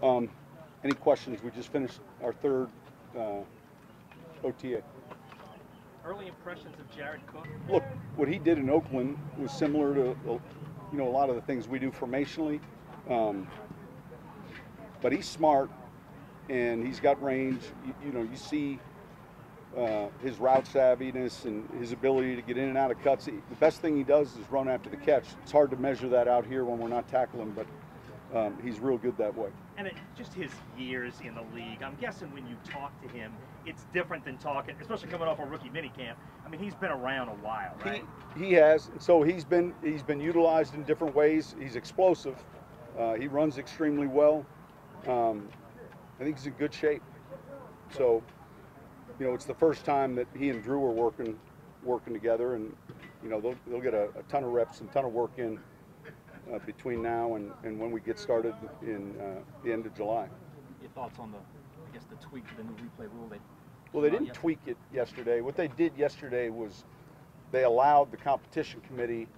Any questions? We just finished our third OTA. Early impressions of Jared Cook? Look, what he did in Oakland was similar to a lot of the things we do formationally, but he's smart and he's got range. You see his route savviness and his ability to get in and out of cuts. The best thing he does is run after the catch. It's hard to measure that out here when we're not tackling, but he's real good that way. And just his years in the league, I'm guessing when you talk to him, it's different than talking, especially coming off a rookie minicamp. I mean, he's been around a while, right? He has. So he's been utilized in different ways. He's explosive. He runs extremely well. I think he's in good shape. So, it's the first time that he and Drew are working together, and they'll get a ton of reps and ton of work in between now and when we get started in the end of July. Your thoughts on the tweak to the new replay rule? Well, they didn't tweak it yesterday. What they did yesterday was they allowed the competition committee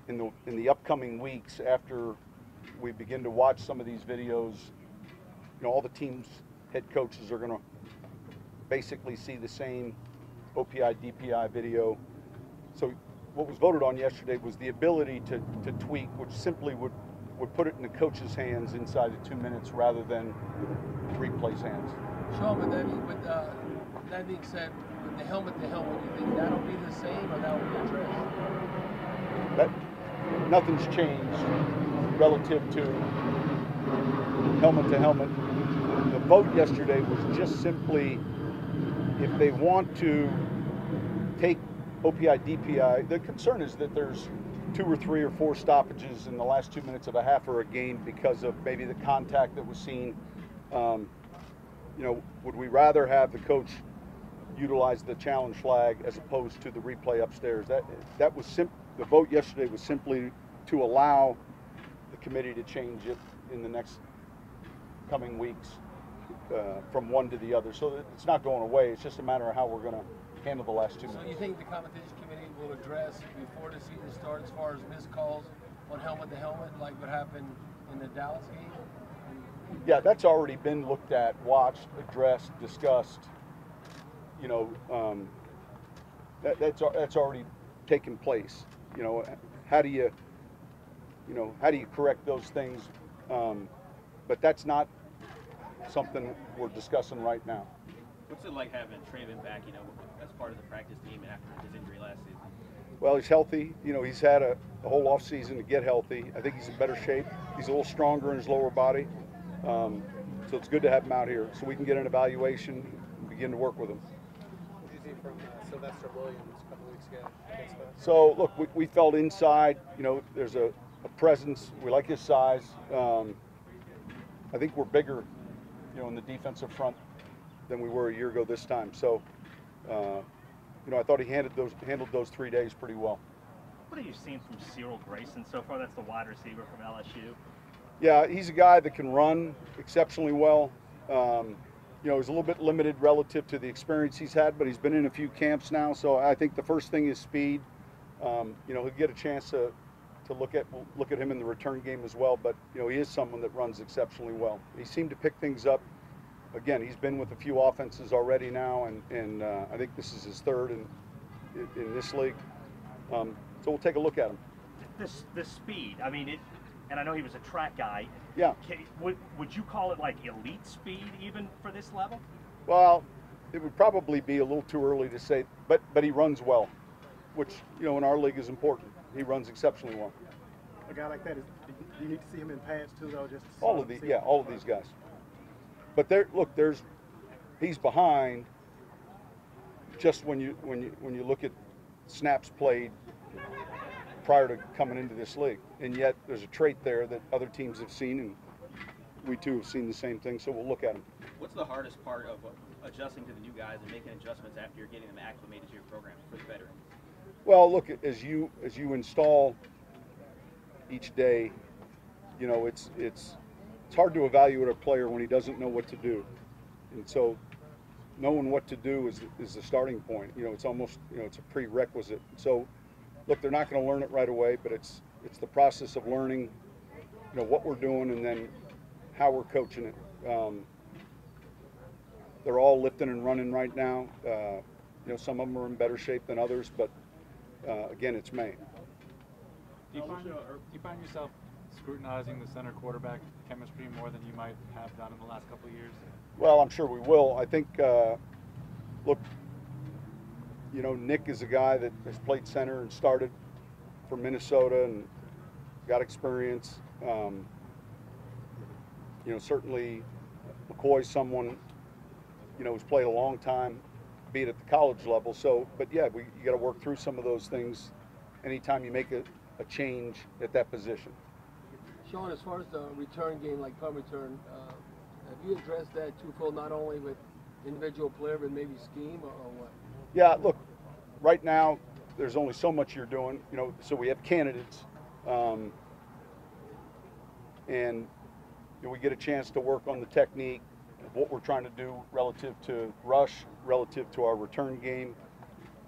in the upcoming weeks, after we begin to watch some of these videos, all the teams' head coaches are going to basically see the same OPI, DPI video. So what was voted on yesterday was the ability to tweak, which simply would put it in the coach's hands inside of 2 minutes rather than replay's hands. Sean, with that being said, with the helmet to helmet, do you think that'll be the same or that will be addressed? Nothing's changed relative to helmet to helmet. The vote yesterday was just simply, if they want to take OPI, DPI, the concern is that there's 2 or 3 or 4 stoppages in the last 2 minutes of a half or a game because of maybe the contact that was seen. Would we rather have the coach utilize the challenge flag as opposed to the replay upstairs? That was the vote yesterday was simply to allow the committee to change it in the next coming weeks from one to the other. So it's not going away. It's just a matter of how we're going to handle the last 2 minutes. So you think the competition committee will address before the season starts as far as missed calls on helmet to helmet, like what happened in the Dallas game? Yeah, that's already been looked at, watched, addressed, discussed. That's already taken place. How do you correct those things? But that's not something we're discussing right now. What's it like having Traven back, as part of the practice team after his injury last season? Well, he's healthy. He's had a whole off season to get healthy. I think he's in better shape. He's a little stronger in his lower body. So it's good to have him out here so we can get an evaluation and begin to work with him. What did you see from Sylvester Williams a couple weeks ago against us? So, look, we felt inside. There's a presence. We like his size. I think we're bigger, in the defensive front than we were a year ago this time. So, I thought he handled those 3 days pretty well. What have you seen from Cyril Grayson so far? That's the wide receiver from LSU. Yeah, he's a guy that can run exceptionally well. He's a little bit limited relative to the experience he's had, but he's been in a few camps now. So I think the first thing is speed. He'll get a chance to look at him in the return game as well. But he is someone that runs exceptionally well. He seemed to pick things up. Again, he's been with a few offenses already now, and I think this is his third in this league. So we'll take a look at him. The speed. I mean, and I know he was a track guy. Yeah. Would you call it like elite speed even for this level? Well, it would probably be a little too early to say, but he runs well, which in our league is important. He runs exceptionally well. A guy like that, do you need to see him in pads too, though? Just all of these guys. But he's behind. Just when you look at snaps played prior to coming into this league, and yet there's a trait there that other teams have seen, and we too have seen the same thing. So we'll look at him. What's the hardest part of adjusting to the new guys and making adjustments after you're getting them acclimated to your program for the veterans? Well, look, as you install each day, it's hard to evaluate a player when he doesn't know what to do, and so knowing what to do is the starting point. It's almost it's a prerequisite. So, look, they're not going to learn it right away, but it's the process of learning, what we're doing, and then how we're coaching it. They're all lifting and running right now. You know, some of them are in better shape than others, but again, it's May. Do you find yourself scrutinizing the center quarterback chemistry more than you might have done in the last couple of years? Well, I'm sure we will. I think, look, you know, Nick is a guy that has played center and started for Minnesota and got experience. You know, certainly McCoy's someone, you know, who's played a long time, be it at the college level. So, but yeah, you got to work through some of those things anytime you make a change at that position. Sean, as far as the return game, like punt return, have you addressed that twofold, not only with individual player, but maybe scheme or what? Yeah, look, right now there's only so much you're doing, you know, so we have candidates, and you know, we get a chance to work on the technique, what we're trying to do relative to rush, relative to our return game.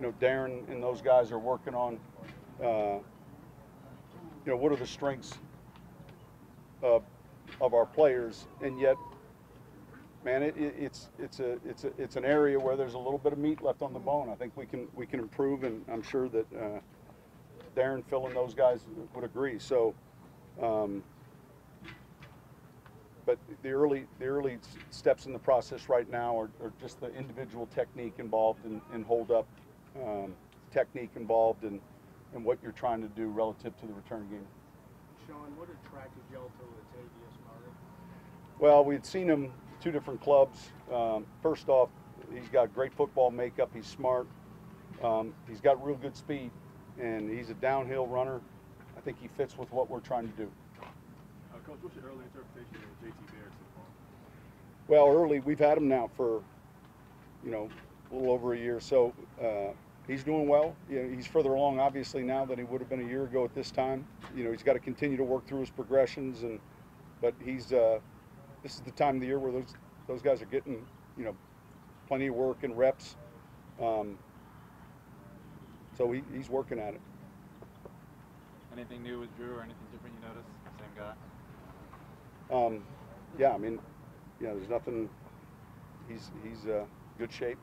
You know, Darren and those guys are working on, you know, what are the strengths of our players, and yet, man, it's an area where there's a little bit of meat left on the bone. I think we can improve, and I'm sure that Darren, Phil, and those guys would agree. So, but the early steps in the process right now are just the individual technique involved and hold up technique involved and what you're trying to do relative to the return game. Sean, what attracted y'all to Latavius Murray? Well, we had seen him two different clubs. First off, he's got great football makeup. He's smart. He's got real good speed, and he's a downhill runner. I think he fits with what we're trying to do. Coach, what's your early interpretation of JT Barrett so far? Well, early, we've had him now for, you know, a little over a year. So he's doing well. You know, he's further along, obviously, now than he would have been a year ago at this time. You know, he's got to continue to work through his progressions, but he's this is the time of the year where those guys are getting, you know, plenty of work and reps. So he's working at it. Anything new with Drew or anything different you noticed? Same guy? Yeah, I mean, yeah, there's nothing. He's good shape.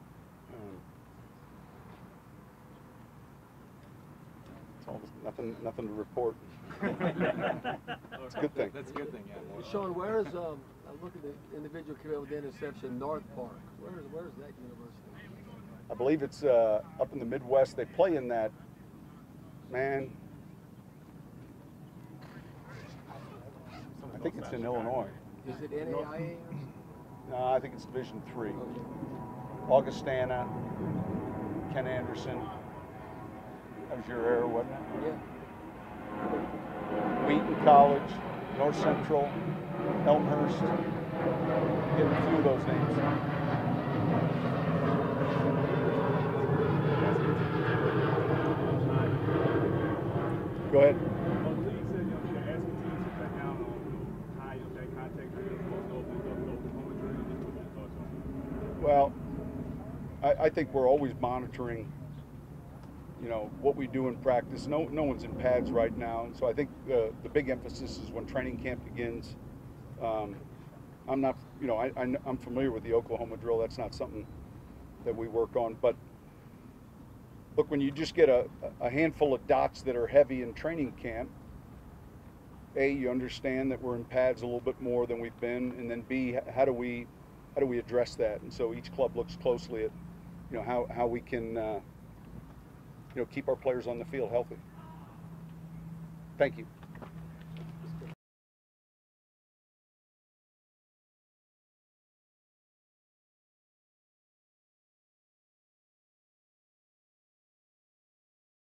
It's all, nothing to report. It's a good thing. That's a good thing, yeah. Sean, where is I look at the individual came out with the interception, North Park. Where is that university? I believe it's up in the Midwest. They play in that, man. I think it's in Illinois. Is it NAIA? No, I think it's Division III. Okay. Augustana, Ken Anderson. That was your era, wasn't it? Yeah. Wheaton College, North Central, Elmhurst. Getting a few of those names. Go ahead. Well, I think we're always monitoring, you know, what we do in practice. No one's in pads right now, and so I think the big emphasis is when training camp begins. I'm not, you know, I'm familiar with the Oklahoma drill. That's not something that we work on. But look, when you just get a handful of dots that are heavy in training camp, A, you understand that we're in pads a little bit more than we've been, and then B, how do we address that? And so each club looks closely at, you know, how we can, you know, keep our players on the field healthy. Thank you.